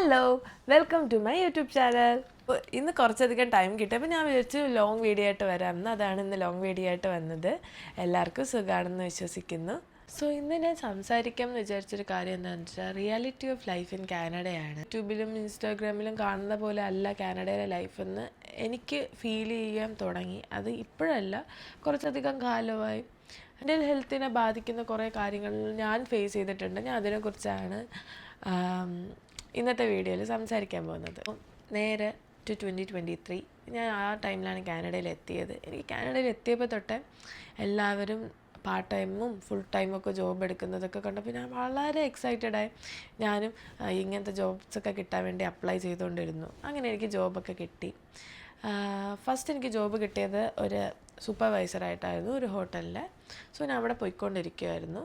Hello, welcome to my YouTube channel. ഇന്ന് കുറച്ചധികം time കിട്ടിയപ്പോൾ ഞാൻ വിചാരിച്ചു ലോങ് വീഡിയോ ആയിട്ട് വരാമെന്ന്. അതാണ് ഇന്ന് ലോങ് വീഡിയോ ആയിട്ട് വന്നത്. എല്ലാവർക്കും സുഖമാണെന്ന് വിശ്വസിക്കുന്നു. സോ ഇന്ന് ഞാൻ സംസാരിക്കാം എന്ന് വിചാരിച്ചൊരു കാര്യം എന്താണെന്ന് വെച്ചാൽ റിയാലിറ്റി ഓഫ് ലൈഫ് ഇൻ കാനഡയാണ്. യൂട്യൂബിലും ഇൻസ്റ്റാഗ്രാമിലും കാണുന്ന പോലെ അല്ല കാനഡയിലെ ലൈഫെന്ന് എനിക്ക് ഫീൽ ചെയ്യാൻ തുടങ്ങി. അത് ഇപ്പോഴല്ല, കുറച്ചധികം കാലമായി. എൻ്റെ ഹെൽത്തിനെ ബാധിക്കുന്ന കുറേ കാര്യങ്ങൾ ഞാൻ ഫേസ് ചെയ്തിട്ടുണ്ട്. ഞാൻ അതിനെക്കുറിച്ചാണ് ഇന്നത്തെ വീഡിയോയിൽ സംസാരിക്കാൻ പോകുന്നത്. നേരെ ടു 2023 ഞാൻ ആ ടൈമിലാണ് കാനഡയിൽ എത്തിയത്. എനിക്ക് കാനഡയിൽ എത്തിയപ്പോൾ തൊട്ടേ എല്ലാവരും പാർട്ട് ടൈമും ഫുൾ ടൈമൊക്കെ ജോബ് എടുക്കുന്നതൊക്കെ കണ്ടപ്പോൾ ഞാൻ വളരെ എക്സൈറ്റഡായി. ഞാനും ഇങ്ങനത്തെ ജോബ്സൊക്കെ കിട്ടാൻ വേണ്ടി അപ്ലൈ ചെയ്തുകൊണ്ടിരുന്നു. അങ്ങനെ എനിക്ക് ജോബൊക്കെ കിട്ടി. ഫസ്റ്റ് എനിക്ക് ജോബ് കിട്ടിയത് ഒരു സൂപ്പർവൈസറായിട്ടായിരുന്നു ഒരു ഹോട്ടലിൽ. സോ ഞാൻ അവിടെ പോയിക്കൊണ്ടിരിക്കുമായിരുന്നു.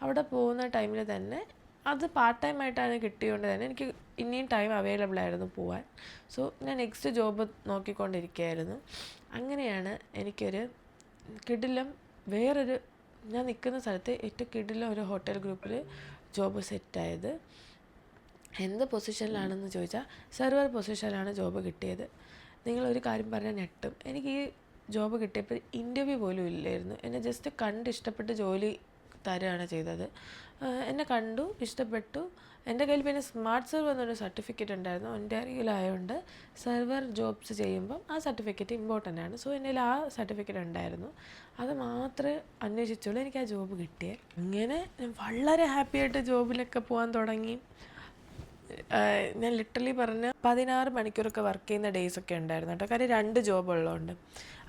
അവിടെ പോകുന്ന ടൈമിൽ തന്നെ അത് പാർട്ട് ടൈം ആയിട്ടാണ് കിട്ടിയതുകൊണ്ട് തന്നെ എനിക്ക് ഇനിയും ടൈം അവൈലബിൾ ആയിരുന്നു പോവാൻ. സോ ഞാൻ നെക്സ്റ്റ് ജോബ് നോക്കിക്കൊണ്ടിരിക്കുകയായിരുന്നു. അങ്ങനെയാണ് എനിക്കൊരു കിടിലം വേറൊരു ഞാൻ നിൽക്കുന്ന സ്ഥലത്ത് ഏറ്റവും കിടിലം ഒരു ഹോട്ടൽ ഗ്രൂപ്പിൽ ജോബ് സെറ്റായത്. എന്ത് പൊസിഷനിലാണെന്ന് ചോദിച്ചാൽ സെർവർ പൊസിഷനിലാണ് ജോബ് കിട്ടിയത്. നിങ്ങളൊരു കാര്യം പറഞ്ഞാൽ ഞെട്ടും. എനിക്ക് ഈ ജോബ് കിട്ടിയപ്പോൾ ഇൻ്റർവ്യൂ പോലും ഇല്ലായിരുന്നു. എന്നെ ജസ്റ്റ് കണ്ട് ഇഷ്ടപ്പെട്ട് ജോലി തരുകയാണ് ചെയ്തത്. എന്നെ കണ്ടു, ഇഷ്ടപ്പെട്ടു. എൻ്റെ കയ്യിൽ പിന്നെ സ്മാർട്ട് സെർവർ എന്നൊരു സർട്ടിഫിക്കറ്റ് ഉണ്ടായിരുന്നു. എൻ്റെ അറിയിലായതുകൊണ്ട് സെർവർ ജോബ്സ് ചെയ്യുമ്പം ആ സർട്ടിഫിക്കറ്റ് ഇമ്പോർട്ടൻ്റ് ആണ്. സോ എൻ്റെ ആ സർട്ടിഫിക്കറ്റ് ഉണ്ടായിരുന്നു. അത് മാത്രമേ അന്വേഷിച്ചുള്ളൂ. എനിക്ക് ആ ജോബ് കിട്ടിയത്. അങ്ങനെ ഞാൻ വളരെ ഹാപ്പിയായിട്ട് ജോബിലൊക്കെ പോകാൻ തുടങ്ങി. ഞാൻ ലിറ്ററലി പറഞ്ഞ 16 മണിക്കൂറൊക്കെ വർക്ക് ചെയ്യുന്ന ഡേയ്സൊക്കെ ഉണ്ടായിരുന്നു കേട്ടോ. കാര്യം 2 ജോബ് ഉള്ളതുകൊണ്ട്.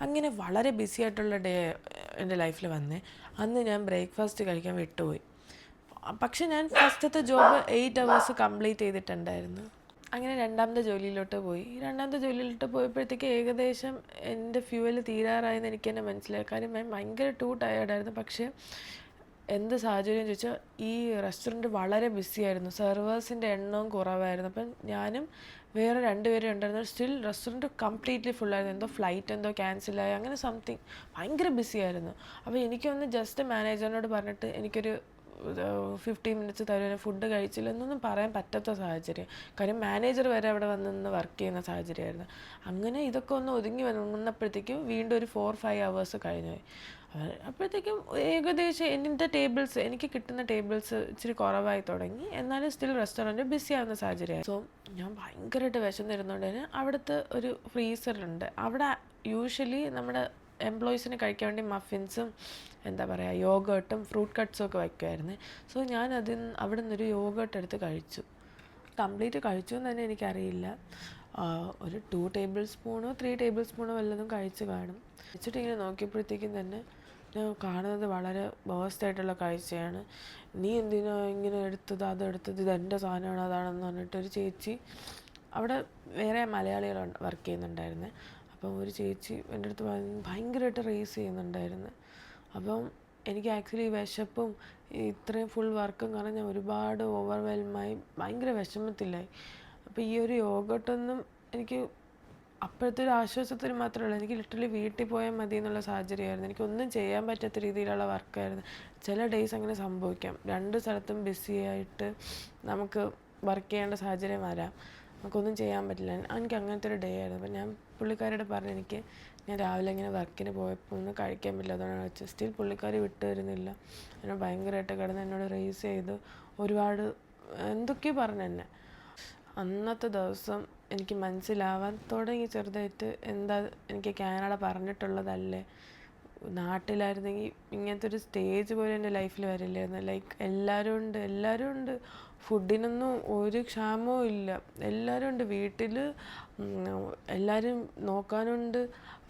അങ്ങനെ വളരെ ബിസി ആയിട്ടുള്ള ഡേ എൻ്റെ ലൈഫിൽ വന്നേ. അന്ന് ഞാൻ ബ്രേക്ക്ഫാസ്റ്റ് കഴിക്കാൻ വിട്ടുപോയി. പക്ഷെ ഞാൻ ഫസ്റ്റത്തെ ജോബ് 8 hours കംപ്ലീറ്റ് ചെയ്തിട്ടുണ്ടായിരുന്നു. അങ്ങനെ രണ്ടാമത്തെ ജോലിയിലോട്ട് പോയി. രണ്ടാമത്തെ ജോലിയിലോട്ട് പോയപ്പോഴത്തേക്ക് ഏകദേശം എൻ്റെ ഫ്യൂവൽ തീരാറായെന്ന് എനിക്ക് തന്നെ മനസ്സിലായി. കാര്യം ഞാൻ ഭയങ്കര ടയർഡായിരുന്നു. പക്ഷേ എന്ത് സാഹചര്യം ചോദിച്ചാൽ ഈ റെസ്റ്റോറൻറ്റ് വളരെ ബിസി ആയിരുന്നു. സെർവേഴ്സിൻ്റെ എണ്ണവും കുറവായിരുന്നു. അപ്പം ഞാനും വേറെ 2 പേരും ഉണ്ടായിരുന്നു. സ്റ്റിൽ റെസ്റ്റോറൻറ്റ് കംപ്ലീറ്റ്ലി ഫുള്ളായിരുന്നു. എന്തോ ഫ്ലൈറ്റ് എന്തോ ക്യാൻസലായി, അങ്ങനെ സംതിങ് ഭയങ്കര ബിസി ആയിരുന്നു. അപ്പോൾ എനിക്കൊന്ന് ജസ്റ്റ് മാനേജറിനോട് പറഞ്ഞിട്ട് എനിക്കൊരു 15 minutes തരുമോ, ഫുഡ് കഴിച്ചില്ല എന്നൊന്നും പറയാൻ പറ്റാത്ത സാഹചര്യം. കാര്യം മാനേജർ വരെ അവിടെ വന്ന് വർക്ക് ചെയ്യുന്ന സാഹചര്യമായിരുന്നു. അങ്ങനെ ഇതൊക്കെ ഒന്ന് ഒതുങ്ങി വന്നപ്പോഴത്തേക്കും വീണ്ടും ഒരു 4-5 hours കഴിഞ്ഞു പോയി. അപ്പോഴത്തേക്കും ഏകദേശം എനിക്ക് കിട്ടുന്ന ടേബിൾസ് ഇച്ചിരി കുറവായി തുടങ്ങി. എന്നാലും സ്റ്റിൽ റെസ്റ്റോറൻറ്റ് ബിസി ആവുന്ന സാഹചര്യമായി. സോ ഞാൻ ഭയങ്കരമായിട്ട് വിശന്നിരുന്നതുകൊണ്ട് തന്നെ അവിടുത്തെ ഒരു ഫ്രീസറുണ്ട്. അവിടെ യൂഷ്വലി നമ്മുടെ എംപ്ലോയീസിന് കഴിക്കാൻ വേണ്ടി മഫിൻസും എന്താ പറയുക യോഗേർട്ടും ഫ്രൂട്ട് കട്ട്സും ഒക്കെ വയ്ക്കുമായിരുന്നു. സോ ഞാൻ അവിടെ നിന്നൊരു യോഗേർട്ട് എടുത്ത് കഴിച്ചു. കംപ്ലീറ്റ് കഴിച്ചു എന്ന് തന്നെ എനിക്കറിയില്ല. ഒരു 2 tablespoon 3 tablespoon വല്ലതും കഴിച്ച് കാണും. കഴിച്ചിട്ട് ഇങ്ങനെ നോക്കിയപ്പോഴത്തേക്കും തന്നെ ഞാൻ കാണുന്നത് വളരെ വേഴ്സ്റ്റായിട്ടുള്ള കാഴ്ചയാണ്. നീ എന്തിനാ ഇങ്ങനെ എടുത്തത്, അതെടുത്തത്, ഇതെൻ്റെ സാധനമാണ് അതാണെന്ന് പറഞ്ഞിട്ടൊരു ചേച്ചി, അവിടെ വേറെ മലയാളികൾ വർക്ക് ചെയ്യുന്നുണ്ടായിരുന്നു. അപ്പം ഒരു ചേച്ചി എൻ്റെ അടുത്ത് ഭയങ്കരമായിട്ട് റേസ് ചെയ്യുന്നുണ്ടായിരുന്നു. അപ്പം എനിക്ക് ആക്ച്വലി വിശപ്പും ഇത്രയും ഫുൾ വർക്കും കാരണം ഞാൻ ഒരുപാട് ഓവർവെൽമായി ഭയങ്കര വിഷമത്തിലായി. അപ്പോൾ ഈ ഒരു യോഗട്ടൊന്നും എനിക്ക് അപ്പോഴത്തെ ഒരു ആശ്വാസത്തിന് മാത്രമല്ല, എനിക്ക് ലിറ്ററലി വീട്ടിൽ പോയാൽ മതി എന്നുള്ള സാഹചര്യമായിരുന്നു. എനിക്കൊന്നും ചെയ്യാൻ പറ്റാത്ത രീതിയിലുള്ള വർക്കായിരുന്നു. ചില ഡേയ്സ് അങ്ങനെ സംഭവിക്കാം. 2 സ്ഥലത്തും ബിസി ആയിട്ട് നമുക്ക് വർക്ക് ചെയ്യേണ്ട സാഹചര്യം വരാം. നമുക്കൊന്നും ചെയ്യാൻ പറ്റില്ല. എനിക്ക് അങ്ങനത്തെ ഒരു ഡേ ആയിരുന്നു. അപ്പോൾ ഞാൻ പുള്ളിക്കാരോട് പറഞ്ഞു ഞാൻ രാവിലെ ഇങ്ങനെ വർക്കിന് പോയപ്പോൾ ഒന്നും കഴിക്കാൻ പറ്റില്ല, അതുകൊണ്ടാണ് വെച്ചത്. സ്റ്റിൽ പുള്ളിക്കാരി വിട്ടു വരുന്നില്ല. എന്നെ ഭയങ്കരമായിട്ട് കിടന്ന് എന്നോട് റേസ് ചെയ്ത് ഒരുപാട് എന്തൊക്കെയോ പറഞ്ഞു എന്നെ. അന്നത്തെ ദിവസം എനിക്ക് മനസ്സിലാവാൻ തുടങ്ങി ചെറുതായിട്ട്, എന്താ എനിക്ക് കാനഡ പറഞ്ഞിട്ടുള്ളതല്ലേ, നാട്ടിലായിരുന്നെങ്കിൽ ഇങ്ങനത്തെ ഒരു സ്റ്റേജ് പോലും എൻ്റെ ലൈഫിൽ വരില്ലായിരുന്നു. ലൈക്ക് എല്ലാവരും ഉണ്ട്, ഫുഡിനൊന്നും ഒരു ക്ഷാമവും ഇല്ല, എല്ലാവരും ഉണ്ട് വീട്ടിൽ, എല്ലാവരും നോക്കാനുണ്ട്,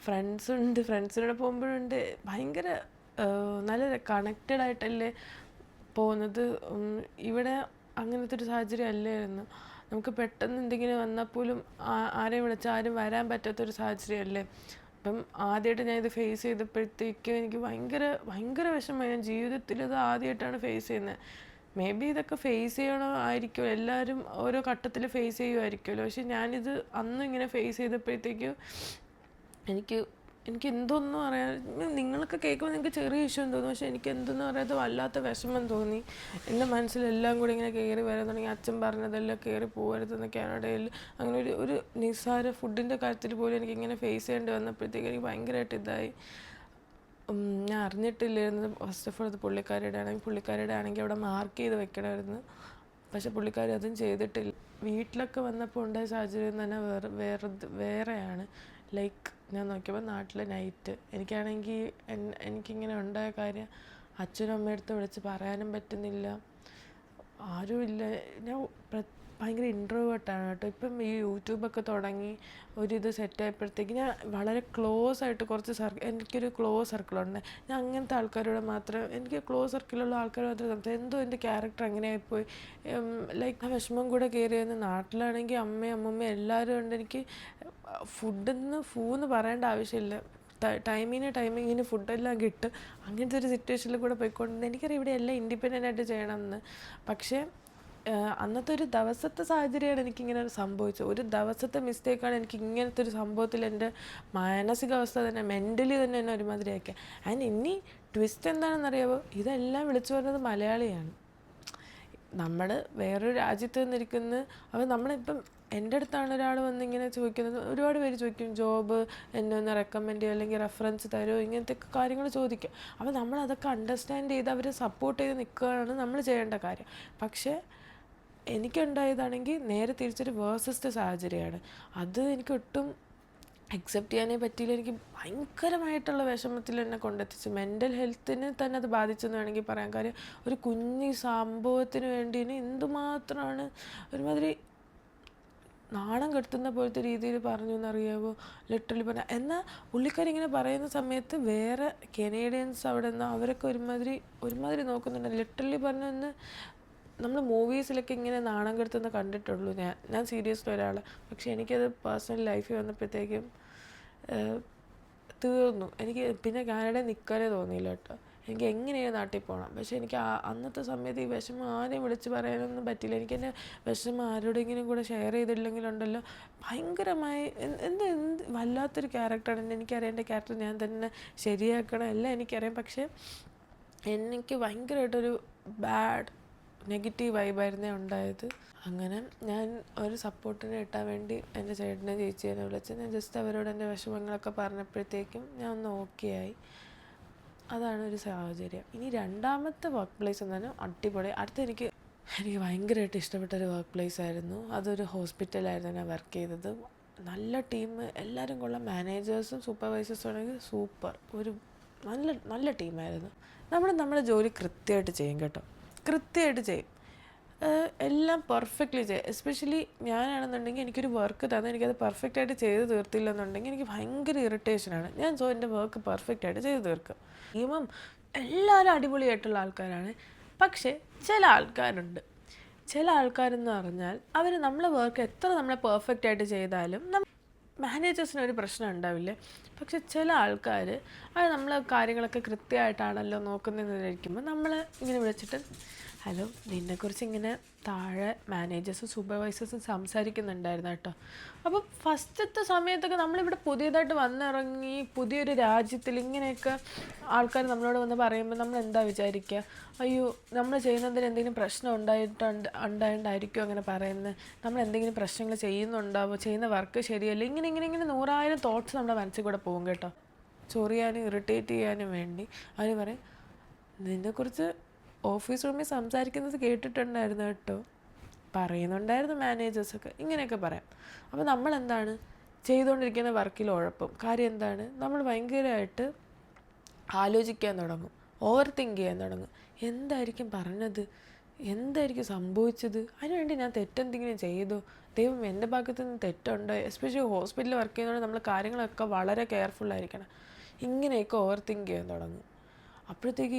ഫ്രണ്ട്സിനോട് പോകുമ്പോഴുണ്ട്. ഭയങ്കര നല്ല കണക്റ്റഡ് ആയിട്ടല്ലേ പോകുന്നത്. ഇവിടെ അങ്ങനത്തെ ഒരു സാഹചര്യം അല്ലായിരുന്നു. നമുക്ക് പെട്ടെന്ന് എന്തെങ്കിലും വന്നാൽ പോലും ആരെയും വിളിച്ചാൽ ആരും വരാൻ പറ്റാത്തൊരു സാഹചര്യമല്ലേ. അപ്പം ആദ്യമായിട്ട് ഞാൻ ഇത് ഫേസ് ചെയ്തപ്പോഴത്തേക്കും എനിക്ക് ഭയങ്കര വിഷമമായി. ഞാൻ ജീവിതത്തിൽ ഇത് ആദ്യമായിട്ടാണ് ഫേസ് ചെയ്യുന്നത്. മേ ബി ഇതൊക്കെ ഫേസ് ചെയ്യണമായിരിക്കുമല്ലോ, എല്ലാവരും ഓരോ ഘട്ടത്തിൽ ഫേസ് ചെയ്യുമായിരിക്കുമല്ലോ. പക്ഷെ ഞാനിത് അന്ന് ഇങ്ങനെ ഫേസ് ചെയ്തപ്പോഴത്തേക്കും എനിക്ക് എനിക്ക് എന്തൊന്നും അറിയാൻ, നിങ്ങൾക്ക് കേൾക്കുമ്പോൾ നിങ്ങൾക്ക് ചെറിയ ഇഷ്യൂ തോന്നും, പക്ഷെ എനിക്ക് എന്തെന്ന് പറയാതെ വല്ലാത്ത വിഷമം തോന്നി. എൻ്റെ മനസ്സിലെല്ലാം കൂടി ഇങ്ങനെ കയറി വരാൻ തുടങ്ങി. അച്ഛൻ പറഞ്ഞതെല്ലാം കയറി പോകരുതെന്ന് കാനഡയിൽ, അങ്ങനെ ഒരു നിസ്സാര ഫുഡിൻ്റെ കാര്യത്തിൽ പോലും എനിക്കിങ്ങനെ ഫേസ് ചെയ്യേണ്ടി വന്നപ്പോഴത്തേക്ക് എനിക്ക് ഭയങ്കരമായിട്ട് ഇതായി. ഞാൻ അറിഞ്ഞിട്ടില്ലായിരുന്നു. ഫസ്റ്റ് ഓഫ് ഓൾ അത് പുള്ളിക്കാരിയുടെ ആണെങ്കിൽ അവിടെ മാർക്ക് ചെയ്ത് വെക്കണമായിരുന്നു. പക്ഷെ പുള്ളിക്കാരി അതും ചെയ്തിട്ടില്ല. വീട്ടിലൊക്കെ വന്നപ്പോൾ ഉണ്ടായ സാഹചര്യം തന്നെ വേറെയാണ്. ലൈക്ക് ഞാൻ നോക്കിയപ്പോൾ നാട്ടിൽ നൈറ്റ്. എനിക്കാണെങ്കിൽ എനിക്കിങ്ങനെ ഉണ്ടായ കാര്യം അച്ഛനും അമ്മയടുത്ത് വിളിച്ച് പറയാനും പറ്റുന്നില്ല, ആരുമില്ല. ഞാൻ ഭയങ്കര ഇൻട്രോവേർട്ടാണ് കേട്ടോ. ഇപ്പം ഈ യൂട്യൂബൊക്കെ തുടങ്ങി ഒരിത് സെറ്റായപ്പോഴത്തേക്ക് ഞാൻ വളരെ ക്ലോസ് ആയിട്ട് എനിക്കൊരു ക്ലോസ് സർക്കിളുണ്ട്. ഞാൻ അങ്ങനത്തെ ആൾക്കാരോട് മാത്രം, എനിക്ക് ക്ലോസ് സർക്കിളുള്ള ആൾക്കാർ മാത്രമേ സംസാരിക്കും. എന്തോ എൻ്റെ ക്യാരക്ടർ അങ്ങനെയായിപ്പോയി. ലൈക്ക് ആ വിഷമം കൂടെ കയറി വന്ന്. നാട്ടിലാണെങ്കിൽ അമ്മയും എല്ലാവരും ഉണ്ട്. എനിക്ക് ഫൂന്ന് പറയേണ്ട ആവശ്യമില്ല. ടൈമിങ്ങിന് ഫുഡെല്ലാം കിട്ടും. അങ്ങനത്തെ ഒരു സിറ്റുവേഷനിൽ കൂടെ പോയിക്കൊണ്ടിരുന്നത്. എനിക്കറിയാം ഇവിടെ എല്ലാം ഇൻഡിപെൻഡൻ്റ് ആയിട്ട് ചെയ്യണമെന്ന്. പക്ഷേ അന്നത്തെ ഒരു ദിവസത്തെ സാഹചര്യമാണ് എനിക്കിങ്ങനെ സംഭവിച്ചത്. ഒരു ദിവസത്തെ മിസ്റ്റേക്കാണ് എനിക്ക് ഇങ്ങനത്തെ ഒരു സംഭവത്തിൽ എൻ്റെ മാനസികാവസ്ഥ തന്നെ, മെൻ്റലി തന്നെ എന്നെ ഒരുമാതിരിയാക്കുക. ആൻഡ് ഇനി ട്വിസ്റ്റ് എന്താണെന്നറിയാമോ, ഇതെല്ലാം വിളിച്ചു പറഞ്ഞത് മലയാളിയാണ്. നമ്മൾ വേറൊരു രാജ്യത്ത് നിന്നിരിക്കുന്നത്. അപ്പോൾ നമ്മളിപ്പം എൻ്റെ അടുത്താണ് ഒരാൾ വന്നിങ്ങനെ ചോദിക്കുന്നത്. ഒരുപാട് പേര് ചോദിക്കും, ജോബ് എന്നെ ഒന്ന് റെക്കമെൻഡ് ചെയ്യുമോ അല്ലെങ്കിൽ റെഫറൻസ് തരുമോ, ഇങ്ങനത്തെ കാര്യങ്ങൾ ചോദിക്കും. അപ്പോൾ നമ്മളതൊക്കെ അണ്ടർസ്റ്റാൻഡ് ചെയ്ത് അവരെ സപ്പോർട്ട് ചെയ്ത് നിൽക്കുകയാണ് നമ്മൾ ചെയ്യേണ്ട കാര്യം. പക്ഷേ എനിക്കുണ്ടായതാണെങ്കിൽ നേരെ തിരിച്ചൊരു വേഴ്സസ്റ്റ് സാഹചര്യമാണ്. അത് എനിക്ക് ഒട്ടും അക്സെപ്റ്റ് ചെയ്യാനേ പറ്റിയില്ല. എനിക്ക് ഭയങ്കരമായിട്ടുള്ള വിഷമത്തിൽ എന്നെ കൊണ്ടെത്തിച്ചു. മെൻ്റൽ ഹെൽത്തിന് തന്നെ അത് ബാധിച്ചെന്ന് വേണമെങ്കിൽ പറയാൻ. കാര്യം ഒരു കുഞ്ഞി സംഭവത്തിന് വേണ്ടി എന്തുമാത്രമാണ് ഒരുമാതിരി നാണം കെടുത്തുന്ന പോലത്തെ രീതിയിൽ പറഞ്ഞു എന്നറിയാമോ, ലിറ്ററലി പറഞ്ഞാൽ. എന്നാൽ പുള്ളിക്കാരി ഇങ്ങനെ പറയുന്ന സമയത്ത് വേറെ കനേഡിയൻസ് അവിടെ നിന്ന് അവരൊക്കെ ഒരുമാതിരി നോക്കുന്നുണ്ട്. ലിറ്ററലി പറഞ്ഞൊന്ന് നമ്മൾ മൂവീസിലൊക്കെ ഇങ്ങനെ നാണം കെടുത്തുന്ന കണ്ടിട്ടുള്ളൂ ഞാൻ സീരിയസ്ലി ഒരാൾ. പക്ഷെ എനിക്കത് പേഴ്സണൽ ലൈഫിൽ വന്നപ്പോഴത്തേക്കും തീർന്നു. എനിക്ക് പിന്നെ കാനഡയിൽ നിൽക്കാനേ തോന്നിയില്ല കേട്ടോ. എനിക്ക് എങ്ങനെയാണ് നാട്ടിൽ പോകണം. പക്ഷെ എനിക്ക് അന്നത്തെ സമയത്ത് ഈ വിഷമം ആരെയും വിളിച്ച് പറയാനൊന്നും പറ്റില്ല. എനിക്കെൻ്റെ വിഷമം ആരോടെങ്കിലും കൂടെ ഷെയർ ചെയ്തില്ലെങ്കിലുണ്ടല്ലോ ഭയങ്കരമായി എന്ത് വല്ലാത്തൊരു ക്യാരക്ടറാണ്. എനിക്കറിയാം എൻ്റെ ക്യാരക്ടർ ഞാൻ തന്നെ ശരിയാക്കണം എല്ലാം എനിക്കറിയാം. പക്ഷേ എനിക്ക് ഭയങ്കരമായിട്ടൊരു ബാഡ് നെഗറ്റീവ് വൈബായിരുന്നേ ഉണ്ടായത്. അങ്ങനെ ഞാൻ ഒരു സപ്പോർട്ടിന് കിട്ടാൻ വേണ്ടി എൻ്റെ ചേട്ടനെ ചേച്ചിയെ വിളിച്ച് ഞാൻ ജസ്റ്റ് അവരോട് എൻ്റെ വിഷമങ്ങളൊക്കെ പറഞ്ഞപ്പോഴത്തേക്കും ഞാൻ ഒന്ന് ഓക്കെ ആയി. അതാണ് ഒരു സാഹചര്യം. ഇനി രണ്ടാമത്തെ വർക്ക് പ്ലേസ് എന്നാലും അടിപൊളി. എനിക്ക് ഭയങ്കരമായിട്ട് ഇഷ്ടപ്പെട്ടൊരു വർക്ക് പ്ലേസ് ആയിരുന്നു. അതൊരു ഹോസ്പിറ്റലായിരുന്നു ഞാൻ വർക്ക് ചെയ്തത്. നല്ല ടീം, എല്ലാവരും കൊള്ളാം. മാനേജേഴ്സും സൂപ്പർവൈസേഴ്സും ആണെങ്കിൽ സൂപ്പർ, ഒരു നല്ല ടീമായിരുന്നു. നമ്മുടെ ജോലി കൃത്യമായിട്ട് ചെയ്യും കേട്ടോ, കൃത്യമായിട്ട് ചെയ്യും. എല്ലാം പെർഫെക്റ്റ്ലി ചെയ്യും. എസ്പെഷ്യലി ഞാനാണെന്നുണ്ടെങ്കിൽ എനിക്കൊരു വർക്ക് തന്നെ എനിക്കത് പെർഫെക്റ്റായിട്ട് ചെയ്ത് തീർത്തില്ല എന്നുണ്ടെങ്കിൽ എനിക്ക് ഭയങ്കര ഇറിറ്റേഷനാണ്. ഞാൻ എൻ്റെ വർക്ക് പെർഫെക്റ്റായിട്ട് ചെയ്ത് തീർക്കുക. ടീമും എല്ലാവരും അടിപൊളിയായിട്ടുള്ള ആൾക്കാരാണ്. പക്ഷേ ചില ആൾക്കാരെന്ന് പറഞ്ഞാൽ അവർ നമ്മളെ വർക്ക് എത്ര നമ്മളെ പെർഫെക്റ്റായിട്ട് ചെയ്താലും മാനേജേഴ്സിനൊരു പ്രശ്നം ഉണ്ടാവില്ലേ. പക്ഷെ ചില ആൾക്കാർ അത് നമ്മൾ കാര്യങ്ങളൊക്കെ കൃത്യമായിട്ടാണല്ലോ നോക്കുന്നതെന്നിരിക്കുമ്പോൾ നമ്മൾ ഇങ്ങനെ വിളിച്ചിട്ട് ഹലോ നിന്നെക്കുറിച്ച് ഇങ്ങനെ താഴെ മാനേജേഴ്സും സൂപ്പർവൈസേഴ്സും സംസാരിക്കുന്നുണ്ടായിരുന്നു കേട്ടോ. അപ്പോൾ ഫസ്റ്റത്തെ സമയത്തൊക്കെ നമ്മളിവിടെ പുതിയതായിട്ട് വന്നിറങ്ങി പുതിയൊരു രാജ്യത്തിൽ ഇങ്ങനെയൊക്കെ ആൾക്കാർ നമ്മളോട് വന്ന് പറയുമ്പോൾ നമ്മൾ എന്താ വിചാരിക്കുക, അയ്യോ നമ്മൾ ചെയ്യുന്നതിന് എന്തെങ്കിലും പ്രശ്നം ഉണ്ടായിട്ടായിരിക്കും അങ്ങനെ പറയുന്നത്, നമ്മൾ എന്തെങ്കിലും പ്രശ്നങ്ങൾ ചെയ്യുന്നുണ്ടാവോ, ചെയ്യുന്ന വർക്ക് ശരിയല്ല, ഇങ്ങനെ 100,000 തോട്ട്സ് നമ്മുടെ മനസ്സിൽ കൂടെ പോകും കേട്ടോ. ചൊറിയാനും ഇറിറ്റേറ്റ് ചെയ്യാനും വേണ്ടി അവർ പറയും നിന്നെക്കുറിച്ച് ഓഫീസ് റൂമിൽ സംസാരിക്കുന്നത് കേട്ടിട്ടുണ്ടായിരുന്നു കേട്ടോ, പറയുന്നുണ്ടായിരുന്നു മാനേജേഴ്സൊക്കെ, ഇങ്ങനെയൊക്കെ പറയാം. അപ്പോൾ നമ്മളെന്താണ് ചെയ്തുകൊണ്ടിരിക്കുന്ന വർക്കിൽ ഉഴപ്പും. കാര്യം എന്താണ്, നമ്മൾ ഭയങ്കരമായിട്ട് ആലോചിക്കാൻ തുടങ്ങും, ഓവർ തിങ്ക് ചെയ്യാൻ തുടങ്ങും. എന്തായിരിക്കും പറഞ്ഞത്, എന്തായിരിക്കും സംഭവിച്ചത്, അതിനുവേണ്ടി ഞാൻ തെറ്റെന്തെങ്കിലും ചെയ്തോ, ദൈവം എൻ്റെ ഭാഗത്തു നിന്ന് തെറ്റുണ്ടോ. എസ്പെഷ്യലി ഹോസ്പിറ്റലിൽ വർക്ക് ചെയ്യുന്നതുകൊണ്ട് നമ്മൾ കാര്യങ്ങളൊക്കെ വളരെ കെയർഫുള്ളായിരിക്കണം. ഇങ്ങനെയൊക്കെ ഓവർ തിങ്ക് ചെയ്യാൻ തുടങ്ങും. അപ്പോഴത്തേക്ക്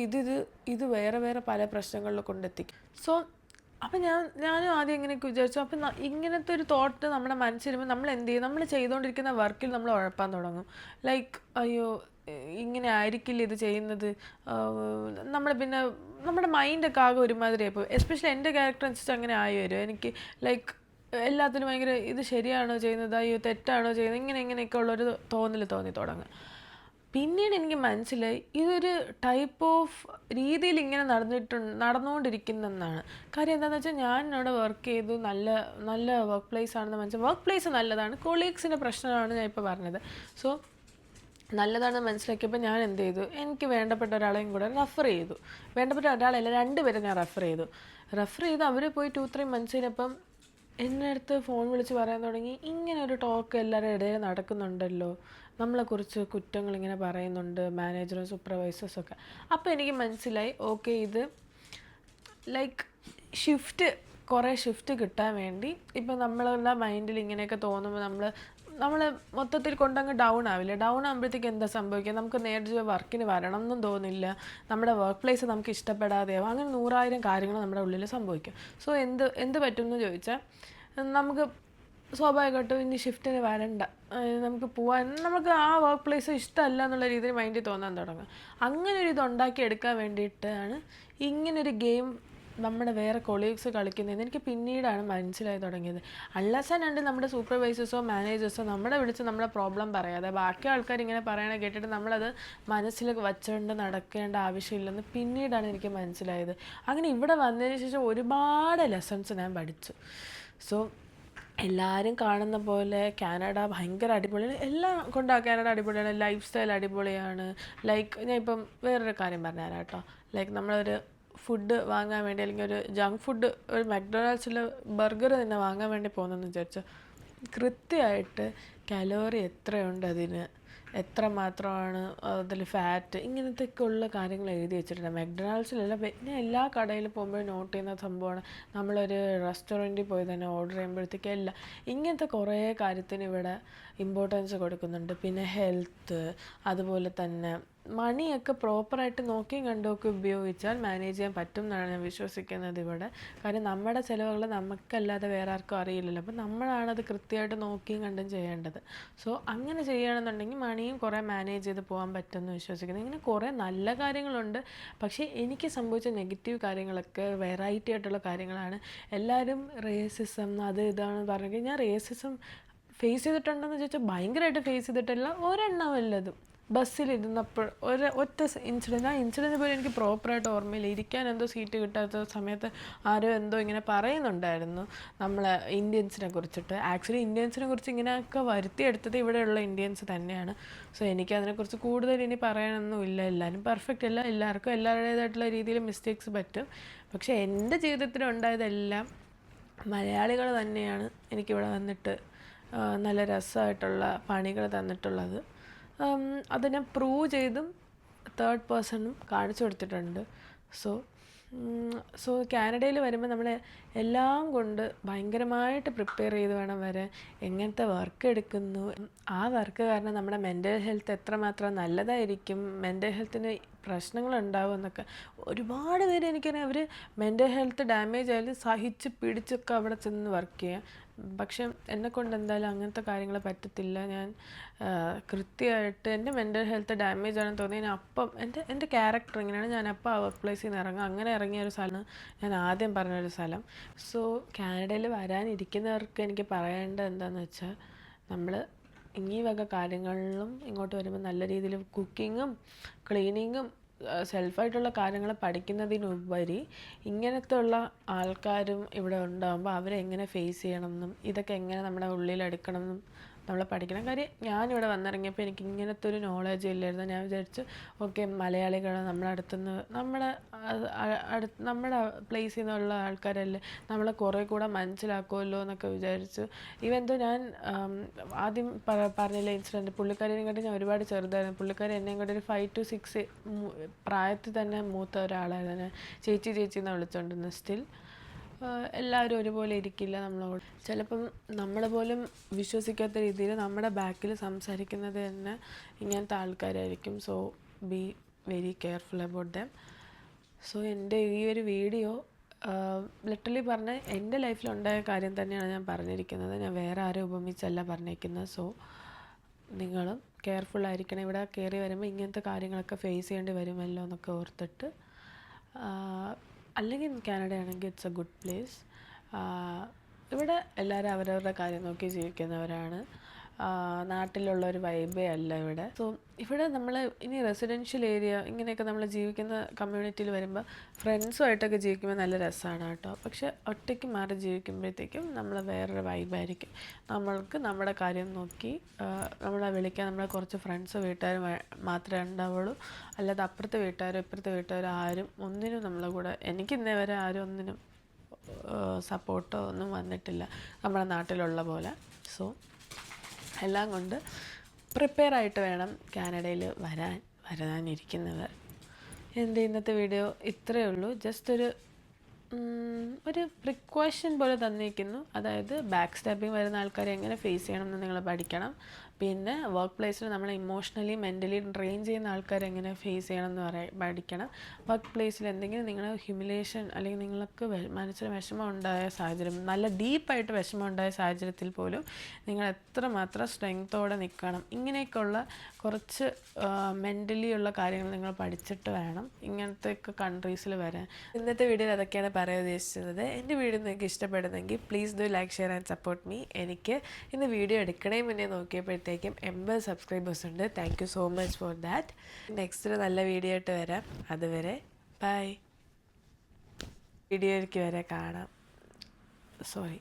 ഇത് വേറെ പല പ്രശ്നങ്ങളിൽ കൊണ്ടെത്തിക്കും. സോ അപ്പം ഞാനും ആദ്യം ഇങ്ങനെയൊക്കെ വിചാരിച്ചു. അപ്പം ഇങ്ങനത്തെ ഒരു തോട്ട് നമ്മുടെ മനസ്സിൽ വരുമ്പോൾ നമ്മൾ എന്ത് ചെയ്യും, നമ്മൾ ചെയ്തുകൊണ്ടിരിക്കുന്ന വർക്കിൽ നമ്മൾ ഉഴപ്പാൻ തുടങ്ങും. ലൈക്ക് അയ്യോ ഇങ്ങനെ ആയിരിക്കില്ല ഇത് ചെയ്യുന്നത്, പിന്നെ നമ്മുടെ മൈൻഡൊക്കെ ആകെ ഒരുമാതിരിയായി. എസ്പെഷ്യലി എൻ്റെ ക്യാരക്ടർ അനുസരിച്ച് അങ്ങനെ ആയി വരും. എനിക്ക് ലൈക്ക് എല്ലാത്തിനും ഭയങ്കര ഇത് ശരിയാണോ ചെയ്യുന്നത്, അയ്യോ തെറ്റാണോ ചെയ്യുന്നത്, ഇങ്ങനെയൊക്കെ ഉള്ളൊരു തോന്നി തുടങ്ങും. പിന്നീട് എനിക്ക് മനസ്സിലായി ഇതൊരു ടൈപ്പ് ഓഫ് രീതിയിൽ ഇങ്ങനെ നടന്നുകൊണ്ടിരിക്കുന്നെന്നാണ്. കാര്യം എന്താണെന്ന് വെച്ചാൽ ഞാൻ അവിടെ വർക്ക് ചെയ്തു, നല്ല നല്ല വർക്ക് പ്ലേസ് ആണെന്ന് മനസ്സിലായി. വർക്ക് പ്ലേസ് നല്ലതാണ്, കൊളീഗ്സിൻ്റെ പ്രശ്നമാണ് ഞാൻ ഇപ്പോൾ പറഞ്ഞത്. സോ നല്ലതാണെന്ന് മനസ്സിലാക്കിയപ്പോൾ ഞാൻ എന്ത് ചെയ്തു, എനിക്ക് വേണ്ടപ്പെട്ട ഒരാളെയും കൂടെ റെഫർ ചെയ്തു. വേണ്ടപ്പെട്ട ഒരാളല്ല, 2 പേരെ ഞാൻ റെഫർ ചെയ്ത് അവർ പോയി 2-3 months കഴിഞ്ഞപ്പം എൻ്റെ അടുത്ത് ഫോൺ വിളിച്ച് പറയാൻ തുടങ്ങി, ഇങ്ങനെ ഒരു ടോക്ക് എല്ലാവരുടെ ഇടയിൽ നടക്കുന്നുണ്ടല്ലോ, നമ്മളെക്കുറിച്ച് കുറ്റങ്ങൾ ഇങ്ങനെ പറയുന്നുണ്ട് മാനേജറും സൂപ്പർവൈസേഴ്സൊക്കെ. അപ്പോൾ എനിക്ക് മനസ്സിലായി, ഓക്കെ ഇത് ലൈക്ക് കുറേ ഷിഫ്റ്റ് കിട്ടാൻ വേണ്ടി ഇപ്പം നമ്മളുടെ മൈൻഡിൽ ഇങ്ങനെയൊക്കെ തോന്നുമ്പോൾ നമ്മൾ മൊത്തത്തിൽ കൊണ്ടങ്ങ് ഡൗൺ ആവില്ല. ഡൗൺ ആകുമ്പോഴത്തേക്ക് എന്താ സംഭവിക്കുക, നമുക്ക് നേരിട്ട് വർക്കിന് വരണം എന്നും തോന്നില്ല, നമ്മുടെ വർക്ക് പ്ലേസ് നമുക്ക് ഇഷ്ടപ്പെടാതെയാവും, അങ്ങനെ 100,000 കാര്യങ്ങൾ നമ്മുടെ ഉള്ളിൽ സംഭവിക്കും. സോ എന്ത് പറ്റുമെന്ന് ചോദിച്ചാൽ നമുക്ക് സ്വാഭാവികമായിട്ടും ഇനി ഷിഫ്റ്റിന് വരണ്ട, നമുക്ക് പോകാൻ, നമുക്ക് ആ വർക്ക് പ്ലേസ് ഇഷ്ടമല്ല എന്നുള്ള രീതിയിൽ മൈൻഡിൽ തോന്നാൻ തുടങ്ങും. അങ്ങനെ ഒരു ഇത് ഉണ്ടാക്കിയെടുക്കാൻ വേണ്ടിയിട്ടാണ് ഇങ്ങനൊരു ഗെയിം നമ്മുടെ വേറെ കൊളീഗ്സ് കളിക്കുന്നതെന്ന് എനിക്ക് പിന്നീടാണ് മനസ്സിലായി തുടങ്ങിയത്. അല്ലാണ്ട് നമ്മുടെ സൂപ്പർവൈസേഴ്സോ മാനേജേഴ്സോ വിളിച്ച് നമ്മളെ പ്രോബ്ലം പറയാതെ ബാക്കി ആൾക്കാർ ഇങ്ങനെ പറയണ കേട്ടിട്ട് നമ്മളത് മനസ്സിൽ വച്ചുകൊണ്ട് നടക്കേണ്ട ആവശ്യമില്ലെന്ന് പിന്നീടാണ് എനിക്ക് മനസ്സിലായത്. അങ്ങനെ ഇവിടെ വന്നതിന് ശേഷം ഒരുപാട് ലെസൺസ് ഞാൻ പഠിച്ചു. സോ എല്ലാവരും കാണുന്ന പോലെ കാനഡ ഭയങ്കര അടിപൊളിയാണ്, എല്ലാം കൊണ്ടാണ് കാനഡ അടിപൊളിയാണ്, ലൈഫ് സ്റ്റൈൽ അടിപൊളിയാണ്. ലൈക്ക് ഞാൻ ഇപ്പം വേറൊരു കാര്യം പറഞ്ഞുതരാം കേട്ടോ. ലൈക്ക് നമ്മളൊരു ഫുഡ് വാങ്ങാൻ വേണ്ടി, അല്ലെങ്കിൽ ഒരു ജങ്ക് ഫുഡ്, ഒരു മക്ഡൊണാൾഡ്സിൽ ബർഗർ തന്നെ വാങ്ങാൻ വേണ്ടി പോകുന്നതെന്ന് വിചാരിച്ചാൽ കൃത്യമായിട്ട് കലോറി എത്രയുണ്ട്, അതിന് എത്ര മാത്രമാണ് അതിൽ ഫാറ്റ്, ഇങ്ങനത്തെയൊക്കെ ഉള്ള കാര്യങ്ങൾ എഴുതി വെച്ചിട്ടുണ്ട്. മക്ഡൊണാൾഡ്സിലല്ല, പിന്നെ എല്ലാ കടയിലും പോകുമ്പോൾ നോട്ട് ചെയ്യുന്ന സംഭവമാണ്. നമ്മളൊരു റെസ്റ്റോറൻറ്റിൽ പോയി തന്നെ ഓർഡർ ചെയ്യുമ്പോഴത്തേക്കും എല്ലാം ഇങ്ങനത്തെ കുറേ കാര്യത്തിന് ഇവിടെ ഇമ്പോർട്ടൻസ് കൊടുക്കുന്നുണ്ട്. പിന്നെ ഹെൽത്ത്, അതുപോലെ തന്നെ മണിയൊക്കെ പ്രോപ്പറായിട്ട് നോക്കിയും കണ്ടുമൊക്കെ ഉപയോഗിച്ചാൽ മാനേജ് ചെയ്യാൻ പറ്റും എന്നാണ് ഞാൻ വിശ്വസിക്കുന്നത് ഇവിടെ. കാര്യം നമ്മുടെ ചിലവുകൾ നമുക്കല്ലാതെ വേറെ ആർക്കും അറിയില്ലല്ലോ, അപ്പം നമ്മളാണത് കൃത്യമായിട്ട് നോക്കിയും കണ്ടും ചെയ്യേണ്ടത്. സോ അങ്ങനെ ചെയ്യുകയാണെന്നുണ്ടെങ്കിൽ മണിയും കുറേ മാനേജ് ചെയ്ത് പോകാൻ പറ്റുമെന്ന് വിശ്വസിക്കുന്നു. ഇങ്ങനെ കുറേ നല്ല കാര്യങ്ങളുണ്ട്, പക്ഷേ എനിക്ക് സംഭവിച്ച നെഗറ്റീവ് കാര്യങ്ങളൊക്കെ വെറൈറ്റി ആയിട്ടുള്ള കാര്യങ്ങളാണ്. എല്ലാവരും റേസിസം അത് ഇതാണെന്ന് പറഞ്ഞെങ്കിൽ ഞാൻ റേസിസം ഫേസ് ചെയ്തിട്ടുണ്ടെന്ന് ചോദിച്ചാൽ ഭയങ്കരമായിട്ട് ഫേസ് ചെയ്തിട്ടില്ല, ഒരെണ്ണം വല്ലതും ബസ്സിലിരുന്നപ്പോൾ ഒറ്റ ഇൻസിഡൻറ്റ്. ആ ഇൻസിഡൻറ്റ് പോലും എനിക്ക് പ്രോപ്പറായിട്ട് ഓർമ്മയില്ല. ഇരിക്കാൻ എന്തോ സീറ്റ് കിട്ടാത്ത സമയത്ത് ആരോ എന്തോ ഇങ്ങനെ പറയുന്നുണ്ടായിരുന്നു നമ്മളെ ഇന്ത്യൻസിനെ കുറിച്ചിട്ട്. ആക്ച്വലി ഇന്ത്യൻസിനെ കുറിച്ച് ഇങ്ങനെയൊക്കെ വരുത്തിയെടുത്തത് ഇവിടെയുള്ള ഇന്ത്യൻസ് തന്നെയാണ്. സോ എനിക്ക് അതിനെക്കുറിച്ച് കൂടുതൽ ഇനി പറയാനൊന്നുമില്ല. എല്ലാവരും പെർഫെക്റ്റ് അല്ല, എല്ലാവർക്കും എല്ലാവരുടേതായിട്ടുള്ള രീതിയിൽ മിസ്റ്റേക്സ് പറ്റും. പക്ഷേ എൻ്റെ ജീവിതത്തിലുണ്ടായതെല്ലാം മലയാളികൾ തന്നെയാണ് എനിക്കിവിടെ വന്നിട്ട് നല്ല രസമായിട്ടുള്ള പണികൾ തന്നിട്ടുള്ളത്. അത് ഞാൻ പ്രൂവ് ചെയ്തും തേർഡ് പേഴ്സണും കാണിച്ചു കൊടുത്തിട്ടുണ്ട്. സോ കാനഡയിൽ വരുമ്പോൾ നമ്മൾ എല്ലാം കൊണ്ട് ഭയങ്കരമായിട്ട് പ്രിപ്പയർ ചെയ്ത് വേണം വരാൻ. എങ്ങനത്തെ വർക്ക് എടുക്കുന്നു, ആ വർക്ക് കാരണം നമ്മുടെ മെൻ്റൽ ഹെൽത്ത് എത്രമാത്രം നല്ലതായിരിക്കും, മെൻ്റൽ ഹെൽത്തിന് പ്രശ്നങ്ങളുണ്ടാവും എന്നൊക്കെ ഒരുപാട് പേര് എനിക്കറിയാം. അവർ മെൻ്റൽ ഹെൽത്ത് ഡാമേജ് ആയാലും സഹിച്ച് പിടിച്ചൊക്കെ അവിടെ ചെന്ന് വർക്ക് ചെയ്യാം. പക്ഷെ എന്നെക്കൊണ്ട് എന്തായാലും അങ്ങനത്തെ കാര്യങ്ങൾ പറ്റത്തില്ല. ഞാൻ കൃത്യമായിട്ട് എൻ്റെ മെൻ്റൽ ഹെൽത്ത് ഡാമേജ് ആണെന്ന് തോന്നി ഞാൻ അപ്പം എൻ്റെ ക്യാരക്ടർ ഇങ്ങനെയാണ്, ഞാൻ അപ്പം ആ വർക്ക് പ്ലേസിൽ നിന്ന് ഇറങ്ങും. അങ്ങനെ ഇറങ്ങിയ ഒരു സ്ഥലമാണ് ഞാൻ ആദ്യം പറഞ്ഞൊരു സ്ഥലം. സോ കാനഡയിൽ വരാനിരിക്കുന്നവർക്ക് എനിക്ക് പറയേണ്ടത് എന്താണെന്ന് വെച്ചാൽ, നമ്മൾ ഈ വക കാര്യങ്ങളിലും ഇങ്ങോട്ട് വരുമ്പോൾ നല്ല രീതിയിൽ കുക്കിങ്ങും ക്ലീനിങ്ങും സെൽഫായിട്ടുള്ള കാര്യങ്ങൾ പഠിക്കുന്നതിനുപരി ഇങ്ങനത്തെ ഉള്ള ആൾക്കാരും ഇവിടെ ഉണ്ടാകുമ്പോൾ അവരെ എങ്ങനെ ഫേസ് ചെയ്യണമെന്നും ഇതൊക്കെ എങ്ങനെ നമ്മുടെ ഉള്ളിലെടുക്കണം എന്നും നമ്മൾ പഠിക്കണം. കാര്യം ഞാനിവിടെ വന്നിറങ്ങിയപ്പോൾ എനിക്ക് ഇങ്ങനത്തെ ഒരു നോളേജ് ഇല്ലായിരുന്നു. ഞാൻ വിചാരിച്ചു ഓക്കെ മലയാളികൾ നമ്മുടെ അടുത്തുനിന്ന് നമ്മുടെ പ്ലേസിൽ നിന്നുള്ള ആൾക്കാരല്ലേ, നമ്മളെ കുറേ കൂടെ മനസ്സിലാക്കുമല്ലോ എന്നൊക്കെ വിചാരിച്ചു. ഇവന്തോ ഞാൻ ആദ്യം പറഞ്ഞില്ല ഇൻസിഡൻറ്റ്, പുള്ളിക്കാരിനെ കണ്ട് ഞാൻ ഒരുപാട് ചെറുതായിരുന്നു. പുള്ളിക്കാരി എന്നെയും കൊണ്ട് ഒരു 5 to 6 പ്രായത്തിൽ തന്നെ മൂത്ത ഒരാളായിരുന്നു. ചേച്ചി എന്ന് വിളിച്ചുകൊണ്ടിരുന്നത്. സ്റ്റിൽ എല്ലാവരും ഒരുപോലെ ഇരിക്കില്ല നമ്മളോട്. ചിലപ്പം നമ്മൾ പോലും വിശ്വസിക്കാത്ത രീതിയിൽ നമ്മുടെ ബാക്കിൽ സംസാരിക്കുന്നത് തന്നെ ഇങ്ങനത്തെ ആൾക്കാരായിരിക്കും. So be very careful about them. So എൻ്റെ ഈ ഒരു വീഡിയോ ലിറ്ററലി പറഞ്ഞാൽ എൻ്റെ ലൈഫിലുണ്ടായ കാര്യം തന്നെയാണ് ഞാൻ പറഞ്ഞിരിക്കുന്നത്. ഞാൻ വേറെ ആരും ഉപമിച്ചല്ല പറഞ്ഞിരിക്കുന്നത്. സോ നിങ്ങളും കെയർഫുള്ളായിരിക്കണം. ഇവിടെ കയറി വരുമ്പോൾ ഇങ്ങനത്തെ കാര്യങ്ങളൊക്കെ ഫേസ് ചെയ്യേണ്ടി വരുമല്ലോ എന്നൊക്കെ ഓർത്തിട്ട്. അല്ലെങ്കിൽ കാനഡയാണെങ്കിൽ ഇറ്റ്സ് എ ഗുഡ് പ്ലേസ്. ഇവിടെ എല്ലാവരും അവരവരുടെ കാര്യം നോക്കി ജീവിക്കുന്നവരാണ്. നാട്ടിലുള്ള ഒരു വൈബേ അല്ല ഇവിടെ. സോ ഇവിടെ നമ്മൾ ഇനി റെസിഡൻഷ്യൽ ഏരിയ ഇങ്ങനെയൊക്കെ നമ്മൾ ജീവിക്കുന്ന കമ്മ്യൂണിറ്റിയിൽ വരുമ്പോൾ ഫ്രണ്ട്സുമായിട്ടൊക്കെ ജീവിക്കുമ്പോൾ നല്ല രസമാണ് കേട്ടോ. പക്ഷെ ഒറ്റയ്ക്ക് മാറി ജീവിക്കുമ്പോഴത്തേക്കും നമ്മൾ വേറൊരു വൈബായിരിക്കും. നമ്മൾക്ക് നമ്മുടെ കാര്യം നോക്കി നമ്മളെ വിളിക്കാൻ നമ്മളെ കുറച്ച് ഫ്രണ്ട്സ് വീട്ടുകാർ മാത്രമേ ഉണ്ടാവുള്ളൂ. അല്ലാതെ അപ്പുറത്തെ വീട്ടുകാരോ ഇപ്പുറത്തെ വീട്ടുകാരോ ആരും ഒന്നിനും നമ്മളെ കൂടെ, എനിക്ക് ഇന്നേ വരെ ആരും ഒന്നിനും സപ്പോർട്ടോ ഒന്നും വന്നിട്ടില്ല നമ്മുടെ നാട്ടിലുള്ള പോലെ. സോ എല്ലാം കൊണ്ട് പ്രിപ്പയർ ആയിട്ട് വേണം കാനഡയിൽ വരാനിരിക്കുന്നവർ. എൻ്റെ ഇന്നത്തെ വീഡിയോ ഇത്രയേ ഉള്ളൂ. ജസ്റ്റ് ഒരു പ്രിക്കോഷൻ പോലെ തന്നിരിക്കുന്നു. അതായത് ബാക്ക് സ്റ്റാബിങ് വരുന്ന ആൾക്കാരെ എങ്ങനെ ഫേസ് ചെയ്യണം എന്ന് നിങ്ങൾ പഠിക്കണം. പിന്നെ വർക്ക് പ്ലേസിൽ നമ്മളെ ഇമോഷണലി മെൻ്റലി ഡ്രെയിൻ ചെയ്യുന്ന ആൾക്കാരെ എങ്ങനെ ഫേസ് ചെയ്യണം എന്ന് പഠിക്കണം. വർക്ക് പ്ലേസിൽ എന്തെങ്കിലും നിങ്ങളെ ഹ്യൂമിലേഷൻ അല്ലെങ്കിൽ നിങ്ങൾക്ക് മനസ്സിൽ വിഷമം ഉണ്ടായ സാഹചര്യം, നല്ല ഡീപ്പായിട്ട് വിഷമം ഉണ്ടായ സാഹചര്യത്തിൽ പോലും നിങ്ങൾ എത്രമാത്രം സ്ട്രെങ്ത്തോടെ നിൽക്കണം. ഇങ്ങനെയൊക്കെയുള്ള കുറച്ച് മെൻ്റലി ഉള്ള കാര്യങ്ങൾ നിങ്ങൾ പഠിച്ചിട്ട് വേണം ഇങ്ങനത്തെയൊക്കെ കൺട്രീസിൽ വരാൻ. ഇന്നത്തെ വീഡിയോയിൽ അതൊക്കെയാണ് പറയാൻ ഉദ്ദേശിച്ചത്. എൻ്റെ വീഡിയോ നിങ്ങൾക്ക് ഇഷ്ടപ്പെടുന്നെങ്കിൽ please do like, share and support me. എനിക്ക് ഇന്ന് വീഡിയോ എടുക്കണേ മുന്നേ നോക്കിയപ്പോഴത്തേക്കും 80 സബ്സ്ക്രൈബേഴ്സ് ഉണ്ട്. Thank you so much for that. Next ഒരു നല്ല വീഡിയോ ആയിട്ട് വരാം. അതുവരെ ബൈ. വീഡിയോയ്ക്ക് വരെ കാണാം. സോറി.